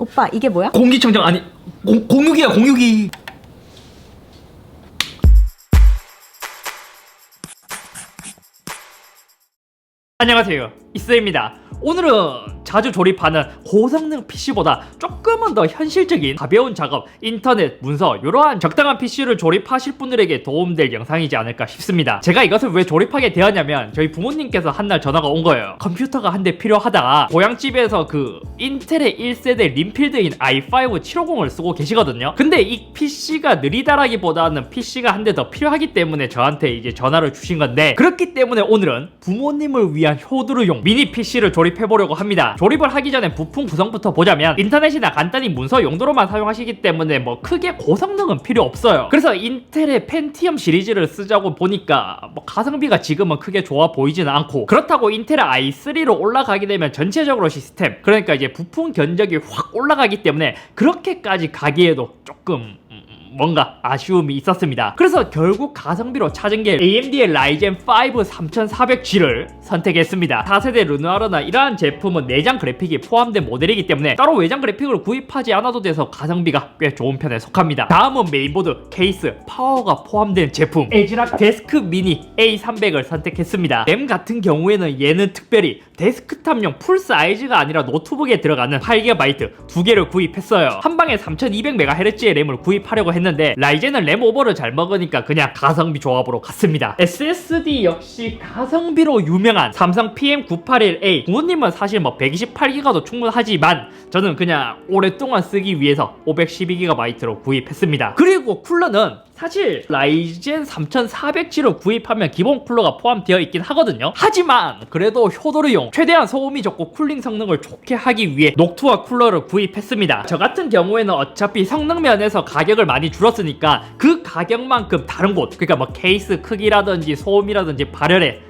오빠 이게 뭐야? 공기청정 아니 공유기야 공유기. 안녕하세요, 이스입니다. 오늘은 자주 조립하는 고성능 PC보다 조금은 더 현실적인 가벼운 작업, 인터넷, 문서 이러한 적당한 PC를 조립하실 분들에게 도움될 영상이지 않을까 싶습니다. 제가 이것을 왜 조립하게 되었냐면 저희 부모님께서 한날 전화가 온 거예요. 컴퓨터가 한 대 필요하다. 고향집에서 그 인텔의 1세대 림필드인 i5 750을 쓰고 계시거든요. 근데 이 PC가 느리다라기보다는 PC가 한 대 더 필요하기 때문에 저한테 이제 전화를 주신 건데, 그렇기 때문에 오늘은 부모님을 위한 효도르용 미니 PC를 조립해보려고 합니다. 조립을 하기 전에 부품 구성부터 보자면, 인터넷이나 간단히 문서 용도로만 사용하시기 때문에 뭐 크게 고성능은 필요 없어요. 그래서 인텔의 펜티엄 시리즈를 쓰자고 보니까 뭐 가성비가 지금은 크게 좋아 보이지는 않고, 그렇다고 인텔의 i3로 올라가게 되면 전체적으로 시스템, 그러니까 이제 부품 견적이 확 올라가기 때문에 그렇게까지 가기에도 조금 뭔가 아쉬움이 있었습니다. 그래서 결국 가성비로 찾은 게 AMD의 Ryzen 5 3400G를 선택했습니다. 4세대 르누아르나 이러한 제품은 내장 그래픽이 포함된 모델이기 때문에 따로 외장 그래픽을 구입하지 않아도 돼서 가성비가 꽤 좋은 편에 속합니다. 다음은 메인보드, 케이스, 파워가 포함된 제품 에즈락 데스크 미니 A300을 선택했습니다. 램 같은 경우에는 얘는 특별히 데스크탑용 풀 사이즈가 아니라 노트북에 들어가는 8GB 2개를 구입했어요. 한방에 3200MHz의 램을 구입하려고 했는데 라이젠은 램 오버를 잘 먹으니까 그냥 가성비 조합으로 갔습니다. SSD 역시 가성비로 유명한 삼성 PM981A. 부모님은 사실 뭐 128GB도 충분하지만 저는 그냥 오랫동안 쓰기 위해서 512GB로 구입했습니다. 그리고 쿨러는 사실 라이젠 3400G를 구입하면 기본 쿨러가 포함되어 있긴 하거든요. 하지만 그래도 효도르용 최대한 소음이 적고 쿨링 성능을 좋게 하기 위해 녹투아 쿨러를 구입했습니다. 저 같은 경우에는 어차피 성능 면에서 가격을 많이 줄었으니까 그 가격만큼 다른 곳, 그러니까 뭐 케이스 크기라든지 소음이라든지 발열에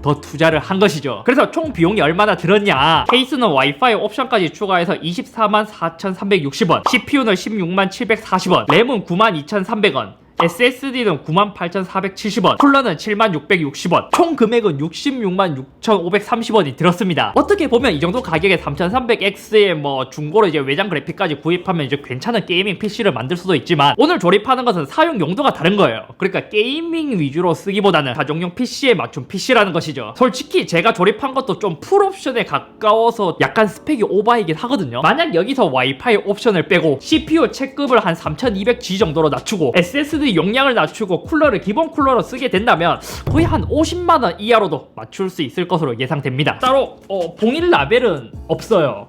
더 투자를 한 것이죠. 그래서 총 비용이 얼마나 들었냐? 케이스는 와이파이 옵션까지 추가해서 244,360원, CPU는 16740원, 램은 92,300원, SSD는 98,470원, 쿨러는 76,660원, 총 금액은 666,530원이 들었습니다. 어떻게 보면 이 정도 가격에 3300X에 뭐 중고로 이제 외장 그래픽까지 구입하면 이제 괜찮은 게이밍 PC를 만들 수도 있지만, 오늘 조립하는 것은 사용 용도가 다른 거예요. 그러니까 게이밍 위주로 쓰기보다는 가정용 PC에 맞춘 PC라는 것이죠. 솔직히 제가 조립한 것도 좀 풀옵션에 가까워서 약간 스펙이 오버이긴 하거든요. 만약 여기서 와이파이 옵션을 빼고 CPU 체급을 한 3200G 정도로 낮추고 SSD 용량을 낮추고 쿨러를 기본 쿨러로 쓰게 된다면 거의 한 50만원 이하로도 맞출 수 있을 것으로 예상됩니다. 따로 봉일 라벨은 없어요.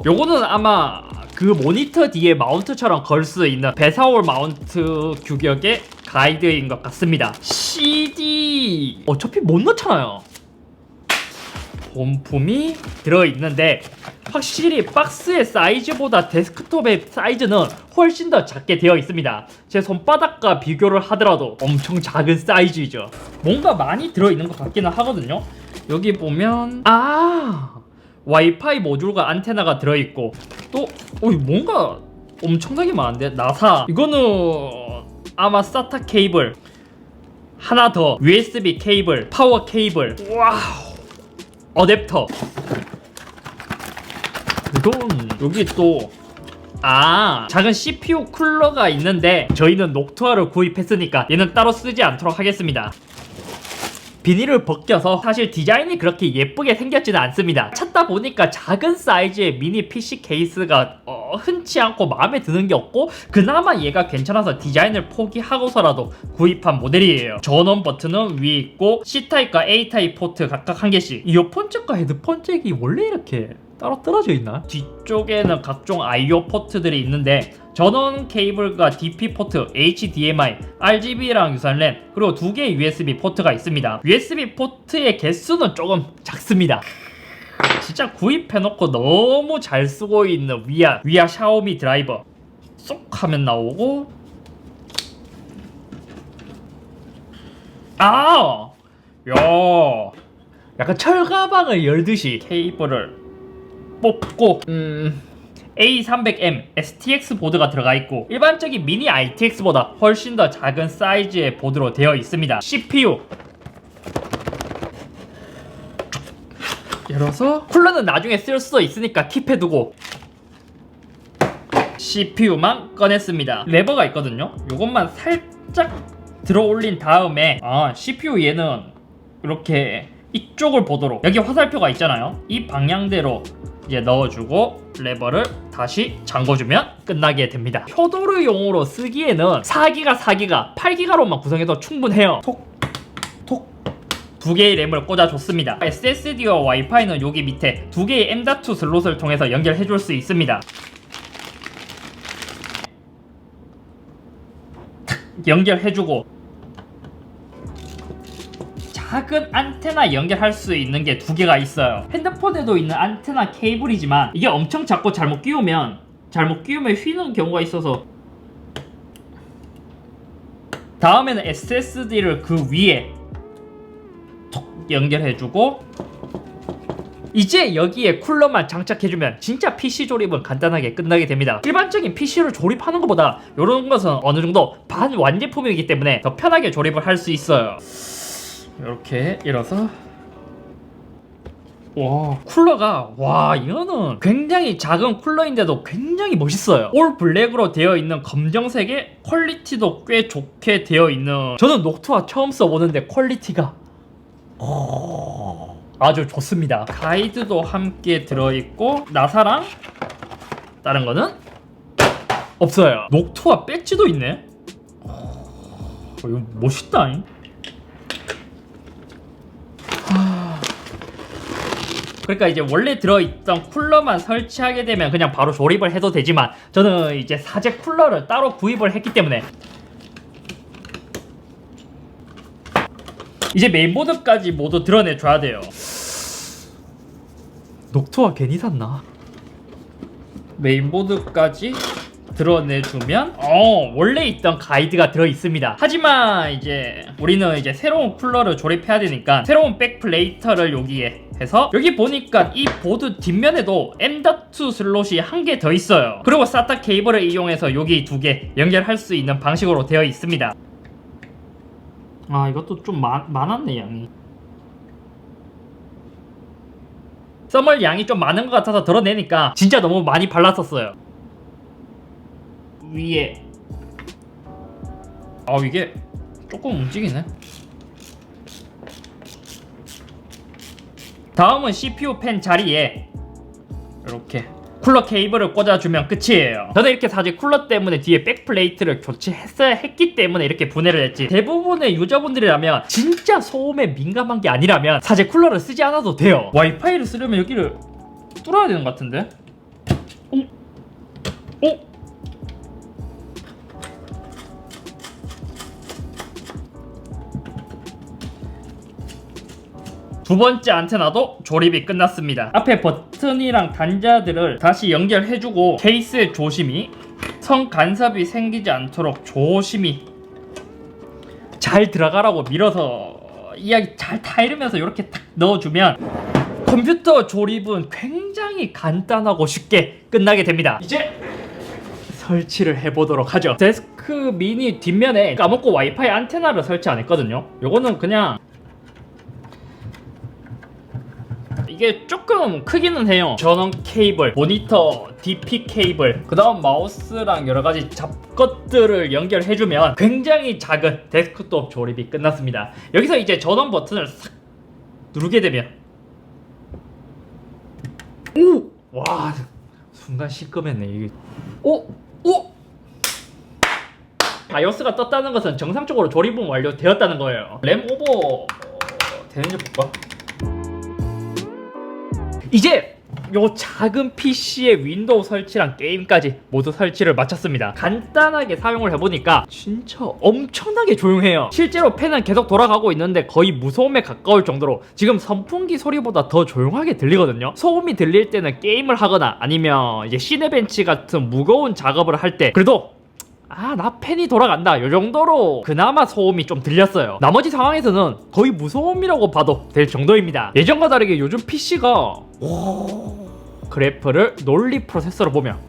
요거는 아마 그 모니터 뒤에 마운트처럼 걸 수 있는 베사올 마운트 규격의 가이드인 것 같습니다. CD 어차피 못 넣잖아요. 본품이 들어있는데 확실히 박스의 사이즈보다 데스크톱의 사이즈는 훨씬 더 작게 되어 있습니다. 제 손바닥과 비교를 하더라도 엄청 작은 사이즈이죠. 뭔가 많이 들어있는 것 같기는 하거든요. 여기 보면 와이파이 모듈과 안테나가 들어있고, 또 뭔가 엄청나게 많은데, 나사 이거는 아마 SATA 케이블 하나 더, USB 케이블, 파워 케이블, 와우, 어댑터. 이건 여기 또 작은 CPU 쿨러가 있는데 저희는 녹투아를 구입했으니까 얘는 따로 쓰지 않도록 하겠습니다. 비닐을 벗겨서 사실 디자인이 그렇게 예쁘게 생겼지는 않습니다. 찾다 보니까 작은 사이즈의 미니 PC 케이스가 흔치 않고 마음에 드는 게 없고, 그나마 얘가 괜찮아서 디자인을 포기하고서라도 구입한 모델이에요. 전원 버튼은 위에 있고 C타입과 A타입 포트 각각 한 개씩. 이어폰 잭과 헤드폰 잭이 원래 이렇게 따로 떨어져 있나? 뒤쪽에는 각종 I/O 포트들이 있는데 전원 케이블과 DP 포트, HDMI, RGB랑 유선 램, 그리고 2개의 USB 포트가 있습니다. USB 포트의 개수는 조금 작습니다. 진짜 구입해놓고 너무 잘 쓰고 있는 위아 샤오미 드라이버 쏙 하면 나오고, 약간 철가방을 열듯이 케이블을 뽑고 A300M STX 보드가 들어가 있고, 일반적인 미니 ITX보다 훨씬 더 작은 사이즈의 보드로 되어 있습니다. CPU 열어서 쿨러는 나중에 쓸 수도 있으니까 킵해두고 CPU만 꺼냈습니다. 레버가 있거든요. 요것만 살짝 들어 올린 다음에 CPU 얘는 이렇게 이쪽을 보도록, 여기 화살표가 있잖아요. 이 방향대로 이제 넣어주고 레버를 다시 잠궈주면 끝나게 됩니다. 표도르용으로 쓰기에는 4기가 8기가로만 구성해도 충분해요. 톡 두 개의 램을 꽂아줬습니다. SSD와 와이파이는 여기 밑에 두 개의 M.2 슬롯을 통해서 연결해줄 수 있습니다. 연결해주고 작은 안테나 연결할 수 있는 게 두 개가 있어요. 핸드폰에도 있는 안테나 케이블이지만 이게 엄청 작고 잘못 끼우면 휘는 경우가 있어서, 다음에는 SSD를 그 위에 톡 연결해주고 이제 여기에 쿨러만 장착해주면 진짜 PC 조립은 간단하게 끝나게 됩니다. 일반적인 PC를 조립하는 것보다 이런 것은 어느 정도 반완제품이기 때문에 더 편하게 조립을 할 수 있어요. 이렇게 열어서 와, 쿨러가 이거는 굉장히 작은 쿨러인데도 굉장히 멋있어요. 올 블랙으로 되어 있는 검정색에 퀄리티도 꽤 좋게 되어 있는, 저는 녹투아 처음 써보는데 퀄리티가 아주 좋습니다. 가이드도 함께 들어있고 나사랑 다른 거는 없어요. 녹투아 배지도 있네. 이거 멋있다잉. 그러니까 이제 원래 들어있던 쿨러만 설치하게 되면 그냥 바로 조립을 해도 되지만, 저는 이제 사제 쿨러를 따로 구입을 했기 때문에 이제 메인보드까지 모두 드러내줘야 돼요. 녹투아 괜히 샀나? 메인보드까지 드러내주면 원래 있던 가이드가 들어있습니다. 하지만 이제 우리는 이제 새로운 쿨러를 조립해야 되니까 새로운 백플레이터를 여기에 해서, 여기 보니까 이 보드 뒷면에도 M.2 슬롯이 한 개 더 있어요. 그리고 SATA 케이블을 이용해서 여기 두 개 연결할 수 있는 방식으로 되어 있습니다. 이것도 좀 많았네, 양이. 써멀 양이 좀 많은 것 같아서 드러내니까 진짜 너무 많이 발랐었어요. 위에 이게 조금 움직이네. 다음은 CPU 팬 자리에 이렇게 쿨러 케이블을 꽂아주면 끝이에요. 저는 이렇게 사실 쿨러 때문에 뒤에 백플레이트를 교체했어야 했기 때문에 이렇게 분해를 했지, 대부분의 유저분들이라면 진짜 소음에 민감한 게 아니라면 사실 쿨러를 쓰지 않아도 돼요. 와이파이를 쓰려면 여기를 뚫어야 되는 것 같은데? 두 번째 안테나도 조립이 끝났습니다. 앞에 버튼이랑 단자들을 다시 연결해주고 케이스에 조심히, 선 간섭이 생기지 않도록 조심히 잘 들어가라고 밀어서 이야기 잘 타이르면서 이렇게 딱 넣어주면 컴퓨터 조립은 굉장히 간단하고 쉽게 끝나게 됩니다. 이제 설치를 해보도록 하죠. 데스크 미니 뒷면에 까먹고 와이파이 안테나를 설치 안 했거든요. 요거는 그냥 이게 조금 크기는 해요. 전원 케이블, 모니터 DP 케이블, 그 다음 마우스랑 여러가지 잡것들을 연결해주면 굉장히 작은 데스크톱 조립이 끝났습니다. 여기서 이제 전원 버튼을 싹 누르게 되면 와, 순간 시끄했네 이게. 바이오스가 떴다는 것은 정상적으로 조립은 완료되었다는 거예요. 램 오버 되는지 볼까? 이제 요 작은 PC의 윈도우 설치랑 게임까지 모두 설치를 마쳤습니다. 간단하게 사용을 해보니까 진짜 엄청나게 조용해요. 실제로 팬은 계속 돌아가고 있는데 거의 무소음에 가까울 정도로 지금 선풍기 소리보다 더 조용하게 들리거든요. 소음이 들릴 때는 게임을 하거나 아니면 이제 시네벤치 같은 무거운 작업을 할 때 그래도 나 팬이 돌아간다 요 정도로 그나마 소음이 좀 들렸어요. 나머지 상황에서는 거의 무소음이라고 봐도 될 정도입니다. 예전과 다르게 요즘 PC가 그래프를 논리 프로세서로 보면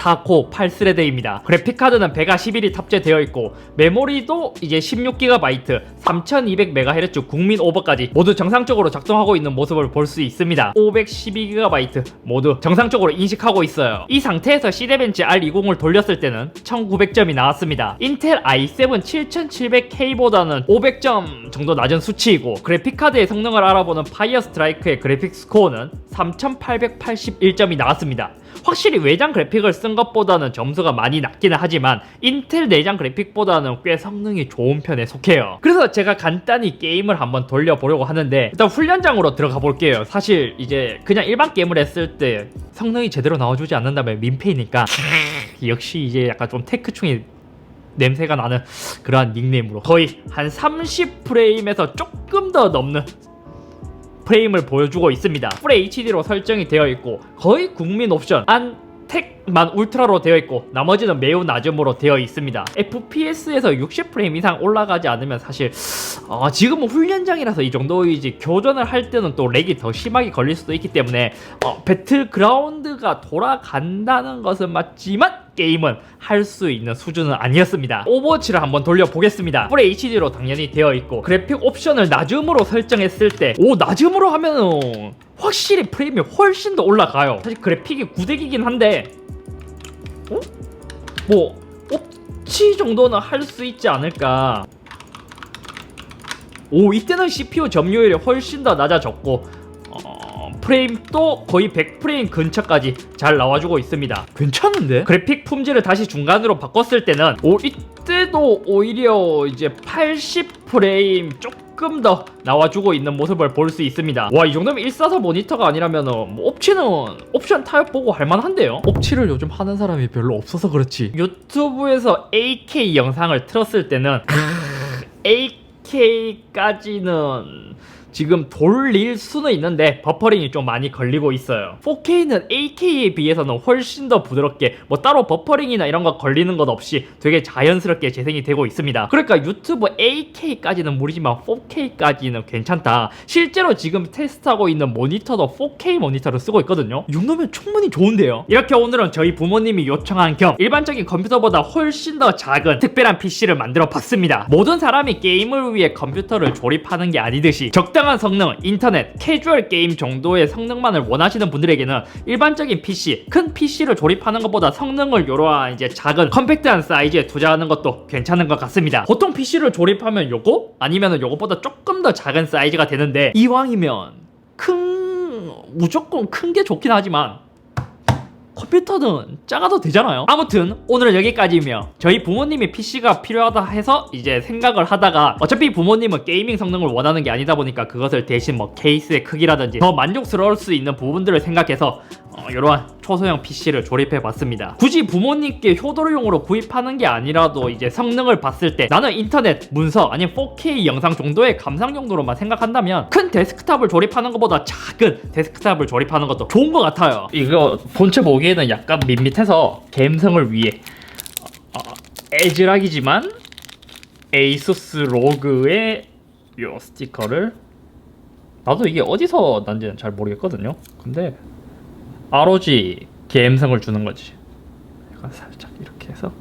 4코어 8스레드입니다. 그래픽카드는 베가 11이 탑재되어 있고 메모리도 이제 16GB 3200MHz 국민 오버까지 모두 정상적으로 작동하고 있는 모습을 볼 수 있습니다. 512GB 모두 정상적으로 인식하고 있어요. 이 상태에서 시대벤치 R20을 돌렸을 때는 1900점이 나왔습니다. 인텔 i7 7700K보다는 500점 정도 낮은 수치이고 그래픽카드의 성능을 알아보는 파이어 스트라이크의 그래픽 스코어는 3881점이 나왔습니다. 확실히 외장 그래픽을 쓴 것보다는 점수가 많이 낮기는 하지만 인텔 내장 그래픽보다는 꽤 성능이 좋은 편에 속해요. 그래서 제가 간단히 게임을 한번 돌려보려고 하는데 일단 훈련장으로 들어가 볼게요. 사실 이제 그냥 일반 게임을 했을 때 성능이 제대로 나와주지 않는다면 민폐니까 역시 이제 약간 좀 테크충이 냄새가 나는 그러한 닉네임으로 거의 한 30프레임에서 조금 더 넘는 프레임을 보여주고 있습니다. 풀 HD로 설정이 되어 있고 거의 국민 옵션 안택만 울트라로 되어 있고 나머지는 매우 낮음으로 되어 있습니다. FPS에서 60프레임 이상 올라가지 않으면 사실 지금은 훈련장이라서 이 정도이지 교전을 할 때는 또 렉이 더 심하게 걸릴 수도 있기 때문에 배틀그라운드가 돌아간다는 것은 맞지만 게임은 할 수 있는 수준은 아니었습니다. 오버워치를 한번 돌려보겠습니다. 풀 HD로 당연히 되어 있고 그래픽 옵션을 낮음으로 설정했을 때 낮음으로 하면은 확실히 프레임이 훨씬 더 올라가요. 사실 그래픽이 900이긴 한데 뭐 옵치 정도는 할 수 있지 않을까. 이때는 CPU 점유율이 훨씬 더 낮아졌고 프레임도 거의 100프레임 근처까지 잘 나와주고 있습니다. 괜찮은데? 그래픽 품질을 다시 중간으로 바꿨을 때는 이때도 오히려 이제 80프레임 조금 더 나와주고 있는 모습을 볼 수 있습니다. 와, 이 정도면 144 모니터가 아니라면 옵치는 옵션 타협 보고 할만한데요? 옵치를 요즘 하는 사람이 별로 없어서 그렇지. 유튜브에서 8K 영상을 틀었을 때는 8K까지는 지금 돌릴 수는 있는데 버퍼링이 좀 많이 걸리고 있어요. 4K는 8K에 비해서는 훨씬 더 부드럽게 따로 버퍼링이나 이런 거 걸리는 것 없이 되게 자연스럽게 재생이 되고 있습니다. 그러니까 유튜브 8K까지는 무리지만 4K까지는 괜찮다. 실제로 지금 테스트하고 있는 모니터도 4K 모니터를 쓰고 있거든요. 이 정도면 충분히 좋은데요. 이렇게 오늘은 저희 부모님이 요청한 겸 일반적인 컴퓨터보다 훨씬 더 작은 특별한 PC를 만들어 봤습니다. 모든 사람이 게임을 위해 컴퓨터를 조립하는 게 아니듯이 적당한 성능, 인터넷, 캐주얼 게임 정도의 성능만을 원하시는 분들에게는 일반적인 PC, 큰 PC를 조립하는 것보다 성능을 요러한 이제 작은 컴팩트한 사이즈에 투자하는 것도 괜찮은 것 같습니다. 보통 PC를 조립하면 요거 아니면 요거보다 조금 더 작은 사이즈가 되는데 이왕이면 무조건 큰 게 좋긴 하지만 컴퓨터는 작아도 되잖아요. 아무튼 오늘은 여기까지이며 저희 부모님이 PC가 필요하다 해서 이제 생각을 하다가 어차피 부모님은 게이밍 성능을 원하는 게 아니다 보니까 그것을 대신 케이스의 크기라든지 더 만족스러울 수 있는 부분들을 생각해서 이러한 초소형 PC를 조립해 봤습니다. 굳이 부모님께 효도용으로 구입하는 게 아니라도 이제 성능을 봤을 때 나는 인터넷, 문서 아니면 4K 영상 정도의 감상 용도로만 생각한다면 큰 데스크탑을 조립하는 것보다 작은 데스크탑을 조립하는 것도 좋은 것 같아요. 이거 본체 보기에는 약간 밋밋해서 감성을 위해 에즈락이지만 에이수스 로그의 요 스티커를 나도 이게 어디서 난지는 잘 모르겠거든요. 근데 ROG 감성을 주는 거지. 약간 살짝 이렇게 해서